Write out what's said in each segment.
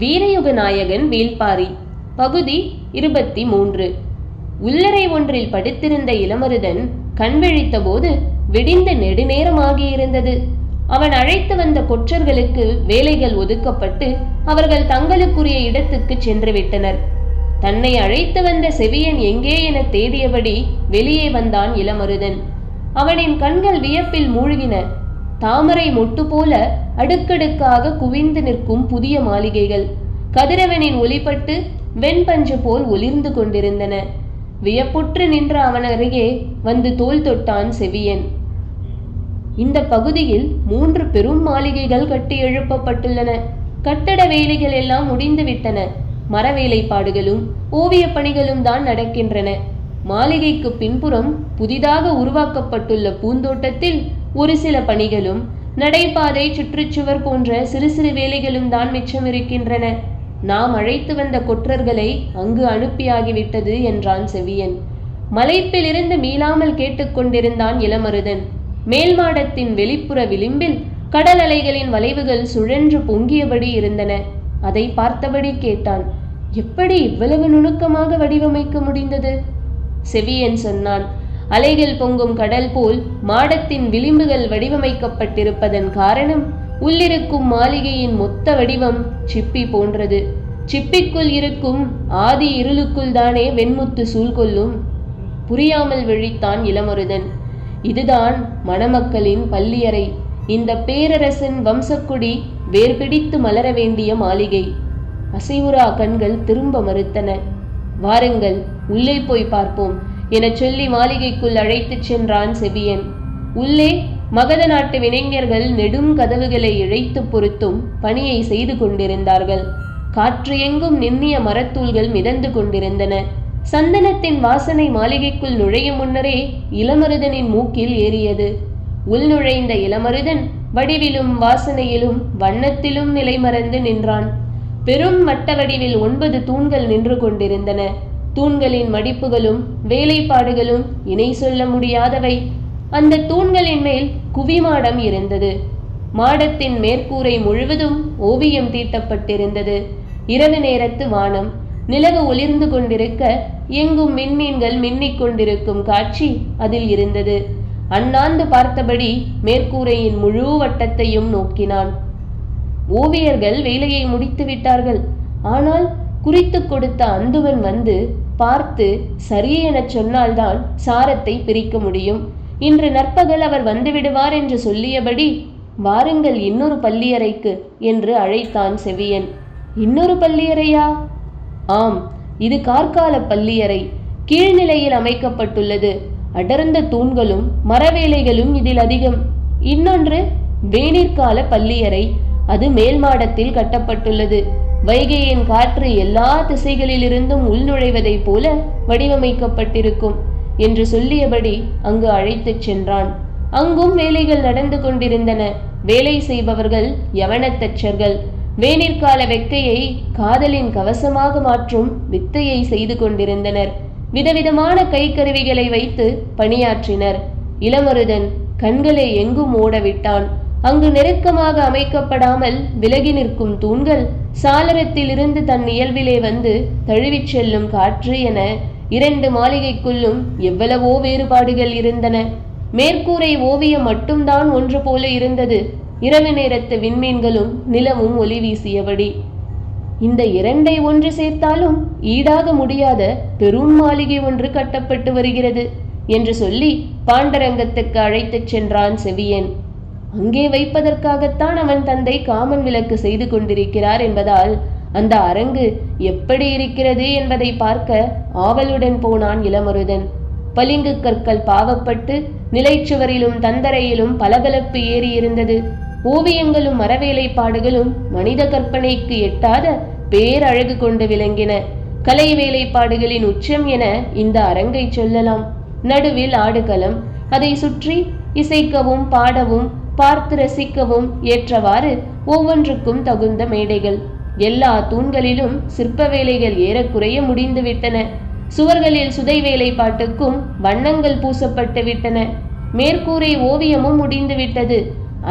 வீரயுக நாயகன் வேள்பாரி. பகுதி 23. உள்ளறை ஒன்றில் படுத்திருந்த இளமருதன் கண் விழித்த போது விடிந்த நெடுநேரமாகியிருந்தது. அவன் அழைத்து வந்த கொற்றர்களுக்கு வேலைகள் ஒதுக்கப்பட்டு அவர்கள் தங்களுக்குரிய இடத்துக்கு சென்று விட்டனர். தன்னை அழைத்து வந்த செவியன் எங்கே என தேடியபடி வெளியே வந்தான் இளமருதன். அவனின் கண்கள் வியப்பில் மூழ்கின. தாமரை மொட்டு போல அடுக்கடுக்காக குவிந்து நிற்கும் புதிய மாளிகைகள் கதிரவனின் ஒளிப்பட்டு வெண்பஞ்சு போல் ஒளிர்ந்து கொண்டிருந்தன. வியப்புற்று நின்ற அவன் அருகே வந்து தோள் தொட்டான் செவியன். இந்த பகுதியில் 3 பெரும் மாளிகைகள் கட்டி எழுப்பப்பட்டுள்ளன. கட்டட வேலைகள் எல்லாம் முடிந்து விட்டன. மரவேலைப்பாடுகளும் ஓவிய பணிகளும் தான் நடக்கின்றன. மாளிகைக்கு பின்புறம் புதிதாக உருவாக்கப்பட்டுள்ள பூந்தோட்டத்தில் ஒரு சில பணிகளும் நடைபாதை சுற்றுச்சுவர் போன்ற சிறு சிறு வேலைகளும் தான் மிச்சம் இருக்கின்றன. நாம் அழைத்து வந்த கொற்றர்களை அங்கு அனுப்பியாகிவிட்டது என்றான் செவியன். மலைப்பில் இருந்து மீளாமல் கேட்டுக்கொண்டிருந்தான் இளமருதன். மேல் மாடத்தின் வெளிப்புற விளிம்பில் கடல் அலைகளின் வளைவுகள் சுழன்று பொங்கியபடி இருந்தன. அதை பார்த்தபடி கேட்டான், எப்படி இவ்வளவு நுணுக்கமாக வடிவமைக்க முடிந்தது? செவியன் சொன்னான், அலைகள் பொங்கும் கடல் போல் மாடத்தின் விளிம்புகள் வடிவமைக்கப்பட்டிருப்பதன் காரணம் உள்ளிருக்கும் மாளிகையின் மொத்த வடிவம் சிப்பி போன்றது. சிப்பிக்குள் இருக்கும் ஆதி இருளுக்குள் தானே வெண்முத்து சூழ்கொள்ளும். புரியாமல் விழித்தான் இளமருதன். இதுதான் மணமக்களின் பள்ளியறை. இந்த பேரரசன் வம்சக்குடி வேர்பிடித்து மலர வேண்டிய மாளிகை. அசைவுரா கண்கள் திரும்ப மறுத்தன. வாருங்கள், உள்ளே போய் பார்ப்போம் என சொல்லி மாளிகைக்குள் அழைத்துச் சென்றான் செவியன். உள்ளே மகத நாட்டு வினைஞர்கள் நெடும் கதவுகளை இழைத்து பொருத்தும் பணியை செய்து கொண்டிருந்தார்கள். காற்று எங்கும் நின்னிய மரத்தூள்கள் மிதந்து கொண்டிருந்தன. சந்தனத்தின் வாசனை மாளிகைக்குள் நுழையும் முன்னரே இளமருதனின் மூக்கில் ஏறியது. உள் நுழைந்த இளமருதன் வடிவிலும் வாசனையிலும் வண்ணத்திலும் நிலை மறந்து நின்றான். பெரும் வட்ட வடிவில் 9 தூண்கள் நின்று கொண்டிருந்தன. தூண்களின் மடிப்புகளும் வேலைப்பாடுகளும் இணை சொல்ல முடியாதவை. அந்த தூண்களின் மேல் குவிமாடம் இருந்தது. மாடத்தின் மேற்கூரை முழுவதும் ஓவியம் தீட்டப்பட்டிருந்தது. இரவு நேரத்து வானம் நிலவு ஒளிர்ந்து கொண்டிருக்க எங்கும் மின்மீன்கள் மின்னிக் கொண்டிருக்கும் காட்சி அதில் இருந்தது. அண்ணாந்து பார்த்தபடி மேற்கூரையின் முழு வட்டத்தையும் நோக்கினான். ஓவியர்கள் வேலையை முடித்து விட்டார்கள். ஆனால் குறித்து கொடுத்த அந்துவன் வந்து பார்த்து சரியென சொன்னால்தான் சாரத்தை பிரிக்க முடியும். இன்று நற்பகல் அவர் வந்து விடுவார் என்று சொல்லியபடி, வாருங்கள் இன்னொரு பள்ளியறைக்கு என்று அழைத்தான் செவியன். இன்னொரு பள்ளியறையா? ஆம், இது கார்கால பள்ளியறை. கீழ்நிலையில் அமைக்கப்பட்டுள்ளது. அடர்ந்த தூண்களும் மரவேலைகளும் இதில் அதிகம். இன்னொன்று வேணிற்கால பள்ளியறை. அது மேல் மாடத்தில் கட்டப்பட்டுள்ளது. வைகையின் காற்று எல்லா திசைகளிலிருந்தும் உள்நுழைவதைப் போல வடிவமைக்கப்பட்டிருக்கும் என்று சொல்லியபடி அங்கு அழைத்துச் சென்றான். அங்கும் வேலைகள் நடந்து கொண்டிருந்தன. வேலை செய்பவர்கள் யவனத்தச்சர்கள். வேணிற்கால வெக்கையை காதலின் கவசமாக மாற்றும் வித்தையை செய்து கொண்டிருந்தனர். விதவிதமான கைக்கருவிகளை வைத்து பணியாற்றினர். இளமருதன் கண்களை எங்கும் ஓடவிட்டான். அங்கு நெருக்கமாக அமைக்கப்படாமல் விலகி நிற்கும் தூண்கள் சாளரத்திலிருந்து தன் இயல்பிலே வந்து தழுவிச் செல்லும் காற்று என 2 மாளிகைக்குள்ளும் எவ்வளவோ வேறுபாடுகள் இருந்தன. மேற்கூரை ஓவியம் மட்டும்தான் ஒன்று போல இருந்தது. இரவு நேரத்து விண்மீன்களும் நிலவும் ஒளி வீசியபடி. இந்த 2ஐ ஒன்று சேர்த்தாலும் ஈடாக முடியாத பெரும் மாளிகை ஒன்று கட்டப்பட்டு வருகிறது என்று சொல்லி பாண்டரங்கத்துக்கு அழைத்துச் சென்றான் செவியன். அங்கே வைப்பதற்காகத்தான் அவன் தந்தை காமன் விளக்கு செய்து கொண்டிருக்கிறார் என்பதால் அந்த அரங்கு எப்படி இருக்கிறது என்பதை பார்க்க ஆவலுடன் போனான் இளமருதன். பளிங்கு கற்கள் பாவப்பட்டு நிலைச்சுவரிலும் தந்தரையிலும் பளபளப்பு ஏறி இருந்தது. ஓவியங்களும் மரவேலைப்பாடுகளும் மனித கற்பனைக்கு எட்டாத பேரழகு கொண்டு விளங்கின. கலை வேலைப்பாடுகளின் உச்சம் என இந்த அரங்கை சொல்லலாம். நடுவில் ஆடுகளம், அதை சுற்றி இசைக்கவும் பாடவும் பார்த்து ரசிக்கவும் ஏற்றவாறு ஒவ்வொன்றுக்கும் தகுந்த மேடைகள். எல்லா தூண்களிலும் சிற்ப வேலைகள் ஏறக்குறைய முடிந்துவிட்டன. சுவர்களில் சுதை வேலைப்பாட்டுக்கும் வண்ணங்கள் பூசப்பட்டு விட்டன. மேற்கூரை ஓவியமும் முடிந்துவிட்டது.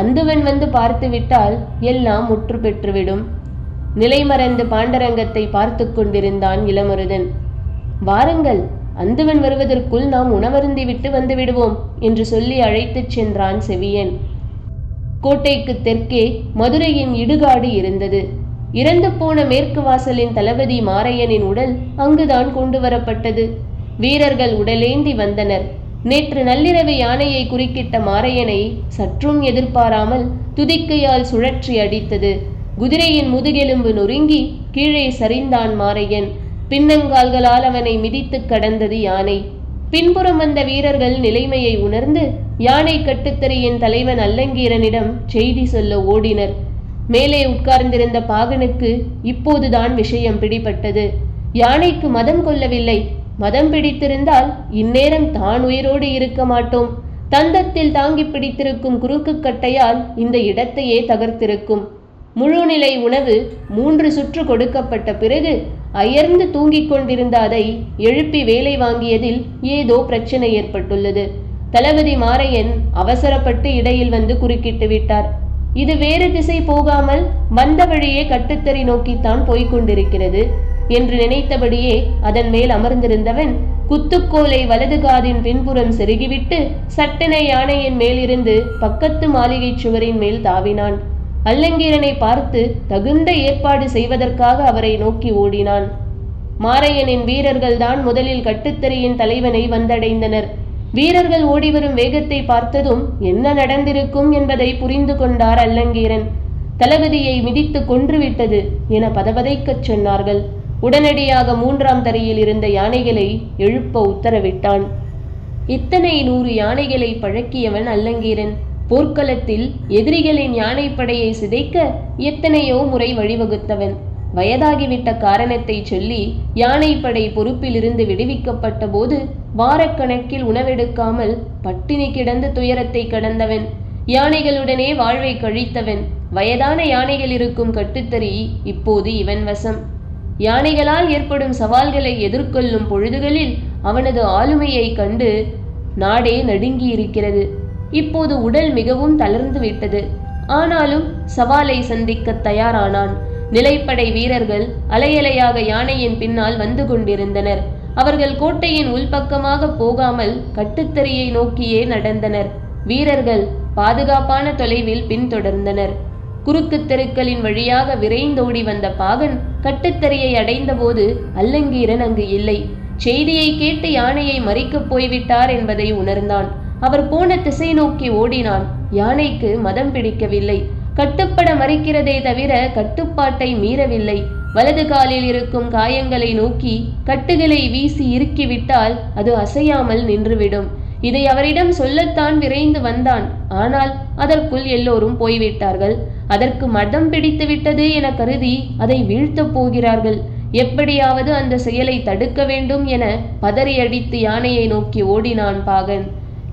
அந்துவன் வந்து பார்த்து விட்டால் எல்லாம் முற்று பெற்றுவிடும். நிலைமறந்து பாண்டரங்கத்தை பார்த்து கொண்டிருந்தான் இளமருதன். வாருங்கள், அந்துவன் வருவதற்குள் நாம் உணவருந்தி விட்டு வந்து விடுவோம் என்று சொல்லி அழைத்துச் சென்றான் செவியன். கோட்டைக்கு தெற்கே மதுரையின் இடுகாடு இருந்தது. இறந்து போன மேற்கு வாசலின் தளபதி மாரையனின் உடல் அங்குதான் கொண்டு வரப்பட்டது. வீரர்கள் உடலேந்தி வந்தனர். நேற்று நள்ளிரவு யானையை குறுக்கிட்ட மாரையனை சற்றும் எதிர்பாராமல் துதிக்கையால் சுழற்றி அடித்தது. குதிரையின் முதுகெலும்பு நொறுங்கி கீழே சரிந்தான் மாரையன். பின்னங்கால்களால் அவனை மிதித்து கடந்தது யானை. பின்புறம் வந்த வீரர்கள் நிலைமையை உணர்ந்து யானை கட்டுத்தறியின் தலைவன் அல்லங்கீரனிடம் செய்தி சொல்ல ஓடினர். மேலே உட்கார்ந்திருந்த பாகனுக்கு இப்போதுதான் விஷயம் பிடிபட்டது. யானைக்கு மதம் கொள்ளவில்லை. மதம் பிடித்திருந்தால் இந்நேரம் தான் உயிரோடு இருக்க மாட்டோம். தந்தத்தில் தாங்கி பிடித்திருக்கும் குறுக்கு கட்டையால் இந்த இடத்தையே தகர்த்திருக்கும். முழுநிலை உணவு 3 சுற்று கொடுக்கப்பட்ட பிறகு அயர்ந்து தூங்கிக் கொண்டிருந்த அதை எழுப்பி வேலை வாங்கியதில் ஏதோ பிரச்சனை ஏற்பட்டுள்ளது. தளபதி மாரையன் அவசரப்பட்டு இடையில் வந்து குறுக்கிட்டு விட்டார். இது வேறு திசை போகாமல் வந்த வழியே கட்டுத்தறி நோக்கித்தான் போய்கொண்டிருக்கிறது என்று நினைத்தபடியே அதன் மேல் அமர்ந்திருந்தவன் குத்துக்கோலை வலது காதின் பின்புறம் செருகிவிட்டு சட்டென யானையின் மேலிருந்து பக்கத்து மாளிகை சுவரின் மேல் தாவினான். அல்லங்கீரனை பார்த்து தகுந்த ஏற்பாடு செய்வதற்காக அவரை நோக்கி ஓடினான். மாரையனின் வீரர்கள் தான் முதலில் கட்டுத்தறியின் தலைவனை வந்தடைந்தனர். வீரர்கள் ஓடிவரும் வேகத்தை பார்த்ததும் என்ன நடந்திருக்கும் என்பதை புரிந்து கொண்டார் அல்லங்கீரன். தளபதியை மிதித்து கொன்றுவிட்டது என பதபதைக்கச் சொன்னார்கள். உடனடியாக 3ஆம் தரையில் இருந்த யானைகளை எழுப்ப உத்தரவிட்டான். இத்தனை 100 யானைகளை பழக்கியவன் அல்லங்கீரன். போர்க்களத்தில் எதிரிகளின் யானைப்படையை சிதைக்க எத்தனையோ முறை வழிவகுத்தவன். வயதாகிவிட்ட காரணத்தை சொல்லி யானைப்படை பொறுப்பிலிருந்து விடுவிக்கப்பட்ட போது வாரக்கணக்கில் உணவெடுக்காமல் பட்டினி கிடந்து துயரத்தை கடந்தவன். யானைகளுடனே வாழ்வை கழித்தவன். வயதான யானைகள் இருக்கும் கட்டுத்தறி இப்போது இவன் வசம். யானைகளால் ஏற்படும் சவால்களை எதிர்கொள்ளும் பொழுதுகளில் அவனது ஆளுமையை கண்டு நாடே நடுங்கி இருக்கிறது. இப்போது உடல் மிகவும் தளர்ந்து விட்டது. ஆனாலும் சவாலை சந்திக்க தயாரானான். நிலைப்படை வீரர்கள் அலையலையாக யானையின் பின்னால் வந்து கொண்டிருந்தனர். அவர்கள் கோட்டையின் உள்பக்கமாக போகாமல் கட்டுத்தறியை நோக்கியே நடந்தனர். வீரர்கள் பாதுகாப்பான தொலைவில் பின்தொடர்ந்தனர். குறுக்கு தெருக்களின் வழியாக விரைந்தோடி வந்த பாகன் கட்டுத்தறியை அடைந்தபோது அல்லங்கீரன் அங்கு இல்லை. செய்தியை கேட்டு யானையை மறிக்கப் போய்விட்டார் என்பதை உணர்ந்தான். அவர் போன திசை நோக்கி ஓடினான். யானைக்கு மதம் பிடிக்கவில்லை. கட்டுப்பட மறிக்கிறதே தவிர கட்டுப்பாட்டை மீறவில்லை. வலது காலில் இருக்கும் காயங்களை நோக்கி கட்டுகளை வீசி இறுக்கிவிட்டால் அது அசையாமல் நின்றுவிடும். இதை அவரிடம் சொல்லத்தான் விரைந்து வந்தான். ஆனால் அதற்குள் எல்லோரும் போய்விட்டார்கள். அதற்கு மதம் பிடித்து விட்டது என கருதி அதை வீழ்த்தப் போகிறார்கள். எப்படியாவது அந்த செயலை தடுக்க வேண்டும் என பதறியடித்து யானையை நோக்கி ஓடினான் பாகன்.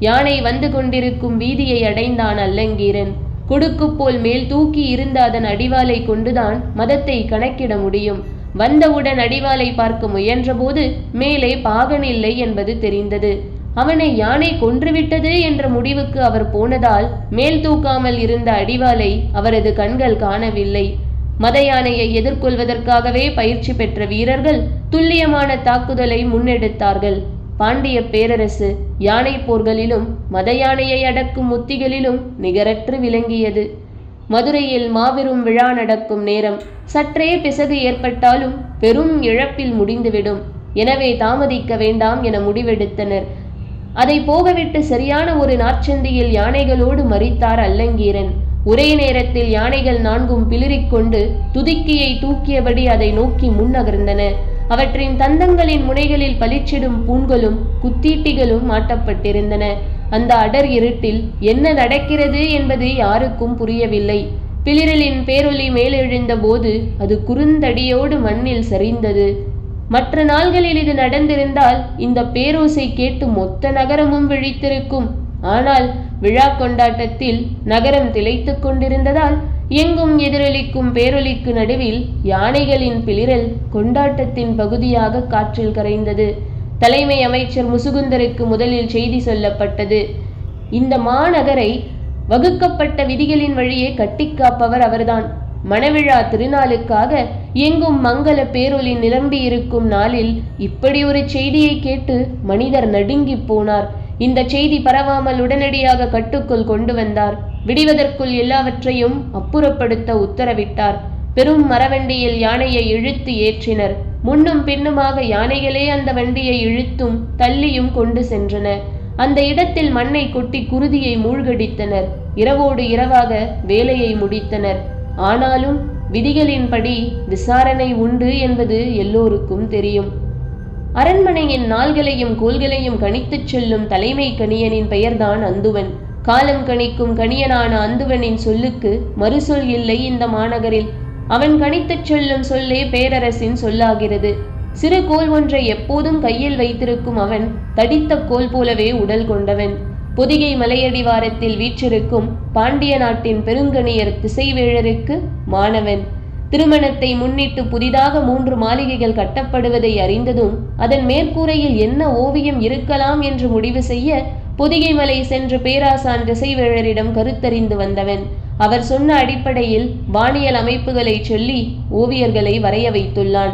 யானை வந்து கொண்டிருக்கும் வீதியை அடைந்தான் அல்லங்கீரன். குடுக்கு போல் மேல் தூக்கி இருந்த அதன் அடிவாலை கொண்டுதான் மதத்தை கணக்கிட முடியும். வந்தவுடன் அடிவாலை பார்க்க முயன்றபோது மேலே பாகன் இல்லை என்பது தெரிந்தது. அவனை யானை கொன்றுவிட்டது என்ற முடிவுக்கு அவர் போனதால் மேல் தூக்காமல் இருந்த அடிவாலை அவரது கண்கள் காணவில்லை. மத யானையை எதிர்கொள்வதற்காகவே பயிற்சி பெற்ற வீரர்கள் துல்லியமான தாக்குதலை முன்னெடுத்தார்கள். பாண்டிய பேரரசு யானை போர்களிலும் மத யானையை அடக்கும் உத்திகளிலும் நிகரற்று விளங்கியது. மதுரையில் மாபெரும் விழா நடக்கும் நேரம். சற்றே பிசகு ஏற்பட்டாலும் பெரும் இழப்பில் முடிந்துவிடும். எனவே தாமதிக்க வேண்டாம் என முடிவெடுத்தனர். அதை போகவிட்டு சரியான ஒரு நாற்சந்தியில் யானைகளோடு மறித்தார் அல்லங்கீரன். ஒரே நேரத்தில் யானைகள் 4ம் பிளிரிக்கொண்டு துதிக்கியை தூக்கியபடி அதை நோக்கி முன்னகர்ந்தன. அவற்றின் தந்தங்களின் முனைகளில் பளிச்சிடும் பூண்களும் குத்தீட்டிகளும் மாட்டப்பட்டிருந்தன. அந்த அடர் இருட்டில் என்ன நடக்கிறது என்பது யாருக்கும் புரியவில்லை. பிளிரலின் பேரொலி மேலெழுந்த போது அது குறுந்தடியோடு மண்ணில் சரிந்தது. மற்ற நாள்களில் இது நடந்திருந்தால் இந்த பேரோசை கேட்டு மொத்த நகரமும் விழித்திருக்கும். ஆனால் விழா கொண்டாட்டத்தில் நகரம் திளைத்து கொண்டிருந்ததால் எங்கும் எதிரொலிக்கும் பேரொலிக்கு நடுவில் யானைகளின் பிளிரல் கொண்டாட்டத்தின் பகுதியாக காற்றில் கரைந்தது. தலைமை அமைச்சர் முசுகுந்தருக்கு முதலில் செய்தி சொல்லப்பட்டது. இந்த மாநகரை வகுக்கப்பட்ட விதிகளின் வழியே கட்டி காப்பவர் அவர்தான். மணவிழா திருநாளுக்காக எங்கும் மங்கள பேரொலி நிரம்பி இருக்கும் நாளில் இப்படி ஒரு செய்தியை கேட்டு மனிதர் நடுங்கி போனார். இந்த செய்தி பரவாமல் உடனடியாக கட்டுக்குள் கொண்டு வந்தார். விடிவதற்குள் எல்லாவற்றையும் அப்புறப்படுத்த உத்தரவிட்டார். பெரும் மரவண்டியில் யானையை இழுத்து ஏற்றினர். முன்னும் பின்னுமாக யானைகளே அந்த வண்டியை இழுத்தும் தள்ளியும் கொண்டு சென்றன. அந்த இடத்தில் மண்ணை கொட்டி குருதியை மூழ்கடித்தனர். இரவோடு இரவாக வேலையை முடித்தனர். ஆனாலும் விதிகளின்படி விசாரணை உண்டு என்பது எல்லோருக்கும் தெரியும். அரண்மனையின் நாள்களையும் கோள்களையும் கணித்துச் செல்லும் தலைமை கணியனின் பெயர்தான் அந்துவன். காலம் கணிக்கும் கணியனான அந்துவனின் சொல்லுக்கு மறுசொல் இல்லை இந்த மாநகரில். அவன் கணித்துச் சொல்லும் சொல்லே பேரரசின் சொல்லாகிறது. சிறு கோல் ஒன்றை எப்போதும் கையில் வைத்திருக்கும் அவன் தடித்த கோல் போலவே உடல் கொண்டவன். பொதிகை மலையடிவாரத்தில் வீற்றிருக்கும் பாண்டிய நாட்டின் பெருங்கணியர் திசைவேழருக்கு மாணவன். திருமணத்தை முன்னிட்டு புதிதாக 3 மாளிகைகள் கட்டப்படுவதை அறிந்ததும் அதன் மேற்கூரையில் என்ன ஓவியம் இருக்கலாம் என்று முடிவு செய்ய பொதிகை மலை சென்று பேராசான் திசைவேழரிடம் கருத்தறிந்து வந்தவன். அவர் சொன்ன அடிப்படையில் வானியல் அமைப்புகளை சொல்லி ஓவியர்களை வரைய வைத்துள்ளான்.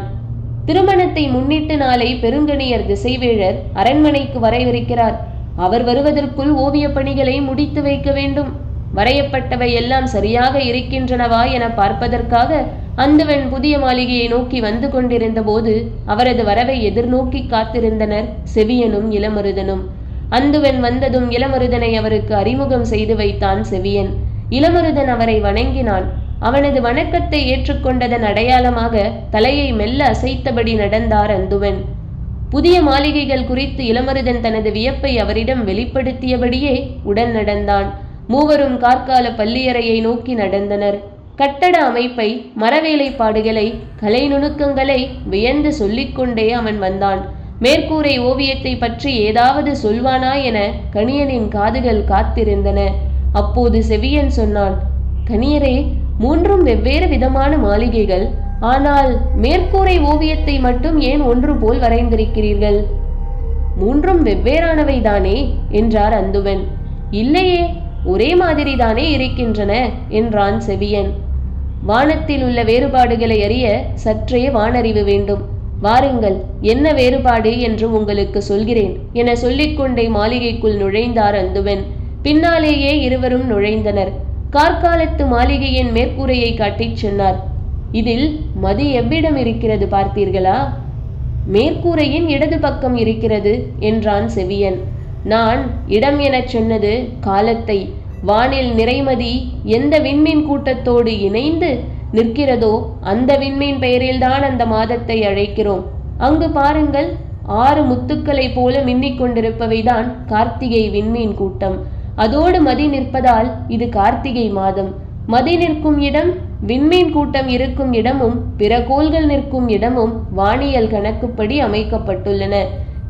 திருமணத்தை முன்னிட்டு நாளை பெருங்கணியர் திசைவேழர் அரண்மனைக்கு வரவிருக்கிறார். அவர் வருவதற்குள் ஓவிய பணிகளை முடித்து வைக்க வேண்டும். வரையப்பட்டவை எல்லாம் சரியாக இருக்கின்றனவா என பார்ப்பதற்காக அந்துவன் புதிய மாளிகையை நோக்கி வந்து கொண்டிருந்த போது அவரது வரவை எதிர்நோக்கி காத்திருந்தனர் செவியனும் இளமருதனும். அந்துவன் வந்ததும் இளமருதனை அவருக்கு அறிமுகம் செய்து வைத்தான் செவியன். இளமருதன் அவரை வணங்கினான். அவனது வணக்கத்தை ஏற்றுக்கொண்டதன் அடையாளமாக தலையை மெல்ல அசைத்தபடி நடந்தார் அந்துவன். புதிய மாளிகைகள் குறித்து இளமருதன் தனது வியப்பை அவரிடம் வெளிப்படுத்தியபடியே உடன் நடந்தான். மூவரும் கார்கால பள்ளியறையை நோக்கி நடந்தனர். கட்டட அமைப்பை, மரவேலைப்பாடுகளை, கலை நுணுக்கங்களை வியந்து சொல்லிக்கொண்டே அவன் வந்தான். மேற்கூரை ஓவியத்தை பற்றி ஏதாவது சொல்வானா என கணியனின் காதுகள் காத்திருந்தன. அப்போது செவியன் சொன்னான், கணியரே, 3 வெவ்வேறு விதமான மாளிகைகள். ஆனால் மேற்கூரை ஓவியத்தை மட்டும் ஏன் ஒன்று போல் வரைந்திருக்கிறீர்கள்? 3 வெவ்வேறானவைதானே என்றார் அந்துவன். இல்லையே, ஒரே மாதிரி தானே இருக்கின்றன என்றான் செவியன். வானத்தில் உள்ள வேறுபாடுகளை அறிய சற்றே வானறிவு வேண்டும். வாருங்கள், என்ன வேறுபாடு என்று உங்களுக்கு சொல்கிறேன் என சொல்லிக்கொண்டே மாளிகைக்குள் நுழைந்தார் அந்துவன். பின்னாலேயே இருவரும் நுழைந்தனர். கார்காலத்து மாளிகையின் மேற்கூரையை காட்டிச் சொன்னார். இதில் மதி எவ்விடம் இருக்கிறது பார்த்தீர்களா? மேற்கூரையின் இடது பக்கம் இருக்கிறது என்றான் செவியன். நான் இடம் எனச் சொன்னது காலத்தை. வானில் நிறைமதி எந்த விண்மீன் கூட்டத்தோடு இணைந்து நிற்கிறதோ அந்த விண்மீன் பெயரில்தான் அந்த மாதத்தை அழைக்கிறோம். அங்கு பாருங்கள், 6 முத்துக்களை போல மின்னிக் கொண்டிருப்பவைதான் கார்த்திகை விண்மீன் கூட்டம். அதோடு மதி நிற்பதால் இது கார்த்திகை மாதம். மதி நிற்கும் இடம், விண்மீன் கூட்டம் இருக்கும் இடமும் பிற கோள்கள் நிற்கும் இடமும் வானியல் கணக்குப்படி அமைக்கப்பட்டுள்ளன.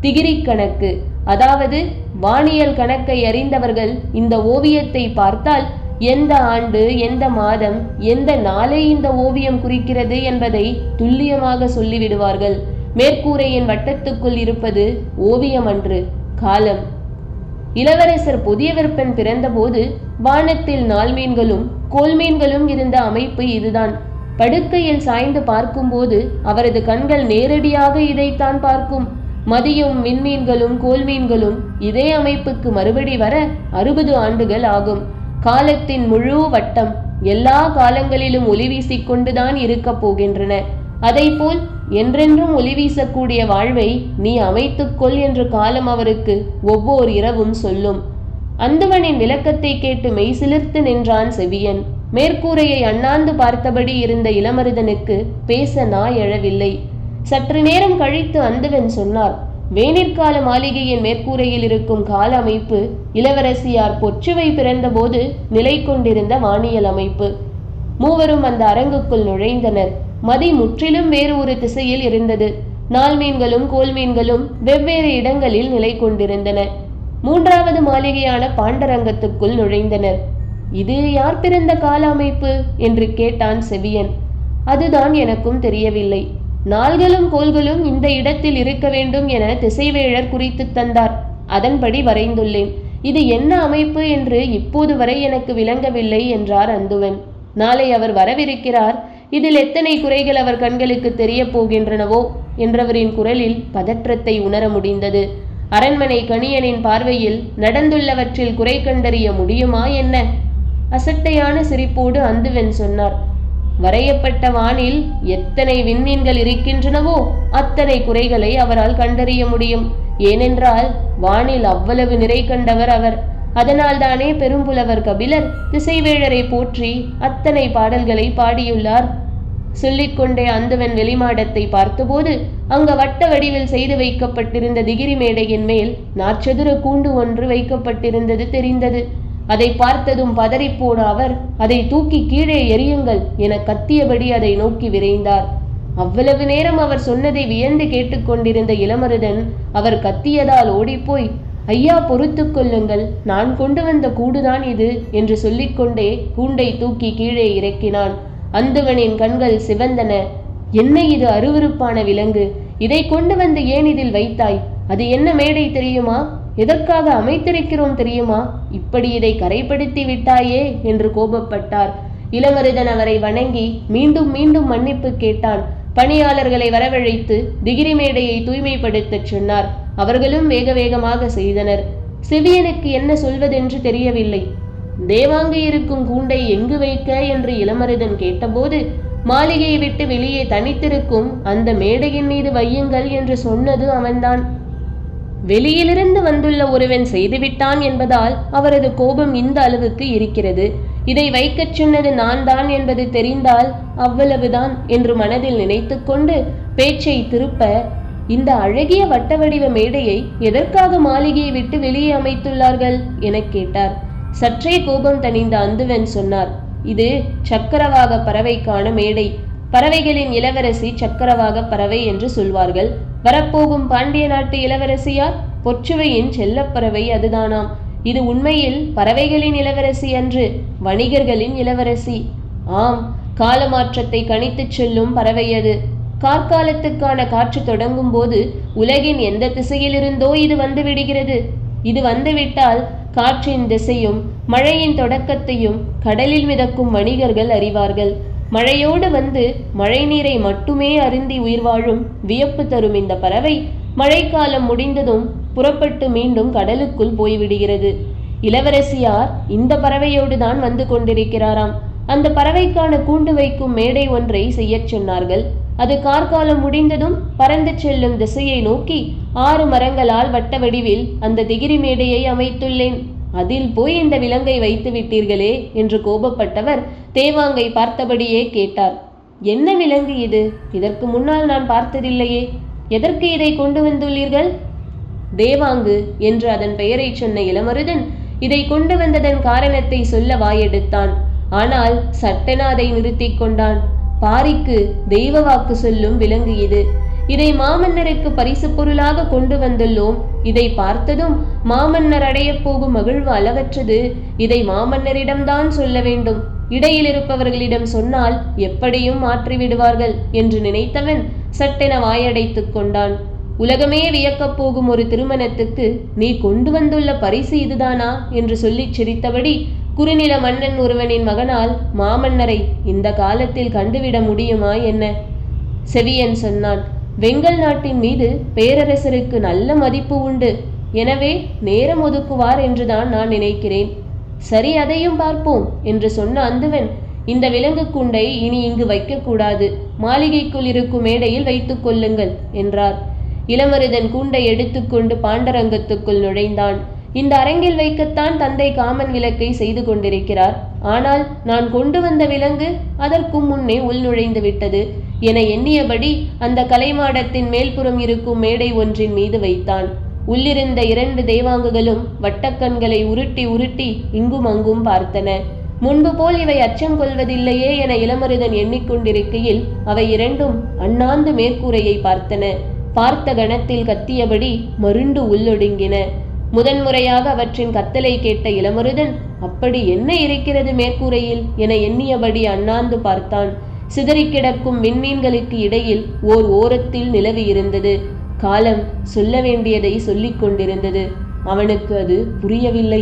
திகிரி கணக்கு, அதாவது வானியல் கணக்கை அறிந்தவர்கள் இந்த ஓவியத்தை பார்த்தால் எந்த ஆண்டு, எந்த மாதம், எந்த நாளை இந்த ஓவியம் குறிக்கிறது என்பதை துல்லியமாக சொல்லிவிடுவார்கள். மேற்கூரையின் வட்டத்துக்குள் இருப்பது ஓவியம் அன்று, காலம். இளவரசர் புதிய விற்பன் பிறந்தபோது வானத்தில் நாள்மீன்களும் கோல்மீன்களும் இருந்த அமைப்பு இதுதான். படுக்கையில் சாய்ந்து பார்க்கும்போது அவரது கண்கள் நேரடியாக இதைத்தான் பார்க்கும். மதியும் விண்மீன்களும் கோல்மீன்களும் இதே அமைப்புக்கு மறுபடி வர 60 ஆண்டுகள் ஆகும். காலத்தின் முழு வட்டம் எல்லா காலங்களிலும் ஒளி வீசிக்கொண்டுதான் இருக்க போகின்றன. அதைப்போல் என்றென்றும் ஒளி வீசக்கூடிய வாழ்வை நீ அமைத்துக்கொள் என்று காலம் அவருக்கு ஒவ்வொரு இரவும் சொல்லும். அந்துவனின் விளக்கத்தை கேட்டு மெய்சிலிர்த்து நின்றான் செவியன். மேற்கூரையை அண்ணாந்து பார்த்தபடி இருந்த இளமருதனுக்கு பேச நாய் எழவில்லை. சற்று நேரம் கழித்து அந்துவன் சொன்னார், வேனிற்கால மாளிகையின் மேற்கூரையில் இருக்கும் கால அமைப்பு இளவரசியார் பொற்றுவை பிறந்தபோது நிலை கொண்டிருந்த வானியல் அமைப்பு. மூவரும் அந்த அரங்குக்குள் நுழைந்தனர். மதி முற்றிலும் வேறு ஒரு திசையில் இருந்தது. நாள்மீன்களும் கோல்மீன்களும் வெவ்வேறு இடங்களில் நிலை கொண்டிருந்தன. 3வது மாளிகையான பாண்டரங்கத்துக்குள் நுழைந்தனர். இது யார் பிறந்த கால அமைப்பு என்று கேட்டான் செவியன். அதுதான் எனக்கும் தெரியவில்லை. நாள்களும் கோள்களும் இந்த இடத்தில் இருக்க வேண்டும் என திசைவேழர் குறித்து தந்தார். அதன்படி வரைந்துள்ளேன். இது என்ன அமைப்பு என்று இப்போது வரை எனக்கு விளங்கவில்லை என்றார் அந்துவன். நாளை அவர் வரவிருக்கிறார். இதில் எத்தனை குறைகள் அவர் கண்களுக்கு தெரிய போகின்றனவோ என்றவரின் குரலில் பதற்றத்தை உணர முடிந்தது. அரண்மனை கணியனின் பார்வையில் நடந்துள்ளவற்றில் குறை கண்டறிய முடியுமா என்ன? அசட்டையான சிரிப்போடு அந்துவன் சொன்னார். வரையப்பட்ட வானில் எத்தனை விண்மீன்கள் இருக்கின்றனவோ அத்தனை குறைகளை அவரால் கண்டறிய முடியும். ஏனென்றால் வானில் அவ்வளவு நிறை கண்டவர் அவர். அதனால்தானே பெரும்புலவர் கபிலர் திசைவேழரை போற்றி அத்தனை பாடல்களை பாடியுள்ளார். சொல்லிக்கொண்டே அந்துவன் வெளிமாடத்தை பார்த்தபோது அங்க வட்ட வடிவில் செய்து வைக்கப்பட்டிருந்த திகிரி மேடையின் மேல் நாற்சதுர கூண்டு ஒன்று வைக்கப்பட்டிருந்தது தெரிந்தது. அதை பார்த்ததும் பதறிப்போன அவர் அதை தூக்கி கீழே எறியுங்கள் என கத்தியபடி அதை நோக்கி விரைந்தார். அவ்வளவு நேரம் அவர் சொன்னதை வியந்து கேட்டுக்கொண்டிருந்த இளமருதன் அவர் கத்தியதால் ஓடிப்போய், ஐயா பொறுத்து கொள்ளுங்கள், நான் கொண்டு வந்த கூடுதான் இது என்று சொல்லிக்கொண்டே கூண்டை தூக்கி கீழே இறக்கினான். அந்துவனின் கண்கள் சிவந்தன. என்ன இது அருவருப்பான விலங்கு? இதை கொண்டு வந்து ஏன் இதில் வைத்தாய்? அது என்ன மேடை தெரியுமா? எதற்காக அமைத்திருக்கிறோம் தெரியுமா? இப்படி இதை கரைப்படுத்தி விட்டாயே என்று கோபப்பட்டார். இளமருதன் அவரை வணங்கி மீண்டும் மீண்டும் மன்னிப்பு கேட்டான். பணியாளர்களை வரவழைத்து திகிரி மேடையை தூய்மைப்படுத்தச் சொன்னார். அவர்களும் வேக வேகமாக செய்தனர். செவியனுக்கு என்ன சொல்வதென்று தெரியவில்லை. தேவாங்கு இருக்கும் கூண்டை எங்கு வைக்க என்று இளமருதன் கேட்டபோது, மாளிகையை விட்டு வெளியே தனித்திருக்கும் அந்த மேடையின் மீது வையுங்கள் என்று சொன்னது அவன்தான். வெளியிலிருந்து வந்துள்ள ஒருவன் செய்துவிட்டான் என்பதால் அவரது கோபம் இந்த அளவுக்கு இருக்கிறது. இதை வைக்கச் சொன்னது நான் தான் என்பது தெரிந்தால் அவ்வளவுதான் என்று மனதில் நினைத்து கொண்டு பேச்சை திருப்ப, இந்த அழகிய வட்ட வடிவ மேடையை எதற்காக மாளிகையை விட்டு வெளியே அமைத்துள்ளார்கள் என கேட்டார். சற்றே கோபம் தணிந்த அந்துவன் சொன்னார், இது சக்கரவாக பறவைக்கான மேடை. பறவைகளின் இளவரசி சக்கரவாக பறவை என்று சொல்வார்கள். வரப்போகும் பாண்டிய நாட்டு இளவரசியார் பொற்றுவையின் செல்லப்பறவை அதுதானாம். இது உண்மையில் பறவைகளின் இளவரசி அன்று, வணிகர்களின் இளவரசி. ஆம், காலமாற்றத்தை கணித்துச் சொல்லும் பறவை அது. கார்காலத்துக்கான காற்று தொடங்கும் போது உலகின் எந்த திசையிலிருந்தோ இது வந்து விடுகிறது. இது வந்துவிட்டால் காற்றின் திசையும் மழையின் தொடக்கத்தையும் கடலில் மிதக்கும் வணிகர்கள் அறிவார்கள். மழையோடு வந்து மழை நீரை மட்டுமே அருந்தி உயிர் வாழும் வியப்பு தரும் இந்த பறவை மழைக்காலம் முடிந்ததும் புறப்பட்டு மீண்டும் கடலுக்குள் போய்விடுகிறது. இளவரசியார் இந்த பறவையோடு தான் வந்து கொண்டிருக்கிறாராம். அந்த பறவைக்கான கூண்டு வைக்கும் மேடை ஒன்றை செய்யச் சொன்னார்கள். அது கார்காலம் முடிந்ததும் பறந்து செல்லும் திசையை நோக்கி 6 மரங்களால் வட்ட வடிவில் அந்த திகிரி மேடையை அமைத்துள்ளேன். அதில் போய் இந்த விலங்கை வைத்து விட்டீர்களே என்று கோபப்பட்டவர் தேவாங்கை பார்த்தபடியே கேட்டார். என்ன விலங்கு இது? இதற்கு முன்னால் நான் பார்த்ததில்லையே. எதற்கு இதை கொண்டு வந்துள்ளீர்கள்? தேவாங்கு என்று அதன் பெயரை சொன்ன இளமருதன் இதை கொண்டு வந்ததன் காரணத்தை சொல்ல வாயெடுத்தான். ஆனால் சட்டென அதை நிறுத்தி கொண்டான். பாரிக்கு தெய்வ வாக்கு சொல்லும் விலங்கு இது. இதை மாமன்னருக்கு பரிசு பொருளாக கொண்டு வந்துள்ளோம். இதை பார்த்ததும் மாமன்னர் அடையப் போகும் மகிழ்வு அளவற்றது. இதை மாமன்னரிடம்தான் சொல்ல வேண்டும். இடையில் இருப்பவர்களிடம் சொன்னால் எப்படியும் மாற்றிவிடுவார்கள் என்று நினைத்தவன் சட்டென வாயடைத்துக் கொண்டான். உலகமே வியக்கப் போகும் ஒரு திருமணத்துக்கு நீ கொண்டு வந்துள்ள பரிசு இதுதானா என்று சொல்லிச் சிரித்தபடி, குறுநில மன்னன் ஒருவனின் மகனால் மாமன்னரை இந்த காலத்தில் கண்டுவிட முடியுமா என்ன? செவியன் சொன்னான். வெங்கல் நாட்டின் மீது பேரரசருக்கு நல்ல மதிப்பு உண்டு. எனவே நேரம் ஒதுக்குவார் என்றுதான் நான் நினைக்கிறேன். சரி, அதையும் பார்ப்போம் என்று சொன்ன அந்துவன், இந்த விலங்கு கூண்டை இனி இங்கு வைக்கக்கூடாது, மாளிகைக்குள் இருக்கும் மேடையில் வைத்துக் கொள்ளுங்கள் என்றார். இளமருதன் கூண்டை எடுத்துக்கொண்டு பாண்டரங்கத்துக்குள் நுழைந்தான். இந்த அரங்கில் வைக்கத்தான் தந்தை காமன் விளக்கை செய்து கொண்டிருக்கிறார். ஆனால் நான் கொண்டு வந்த விலங்கு அதற்கும் முன்னே உள் நுழைந்து விட்டது என எண்ணியபடி அந்த கலைமாடத்தின் மேல்புறம் இருக்கும் மேடை ஒன்றின் மீது வைத்தான். உள்ளிருந்த 2 தேவாங்குகளும் வட்டக்கண்களை உருட்டி உருட்டி இங்கும் அங்கும் பார்த்தன. முன்பு போல் இவை அச்சம் கொள்வதில்லையே என இளமருதன் எண்ணிக்கொண்டிருக்கையில் அவை 2ம் அண்ணாந்து மேற்கூரையை பார்த்தன. பார்த்த கணத்தில் கத்தியபடி மருண்டு உள்ளொடுங்கின. முதன்முறையாக அவற்றின் கத்தலை கேட்ட இளமருதன், அப்படி என்ன இருக்கிறது மேற்கூரையில் என எண்ணியபடி அண்ணாந்து பார்த்தான். சிதறி கிடக்கும் விண்மீன்களுக்கு இடையில் ஓர் ஓரத்தில் நிலவு இருந்தது. காலம் சொல்ல வேண்டியதை சொல்லிக் கொண்டிருந்தது. அவனுக்கு அது புரியவில்லை.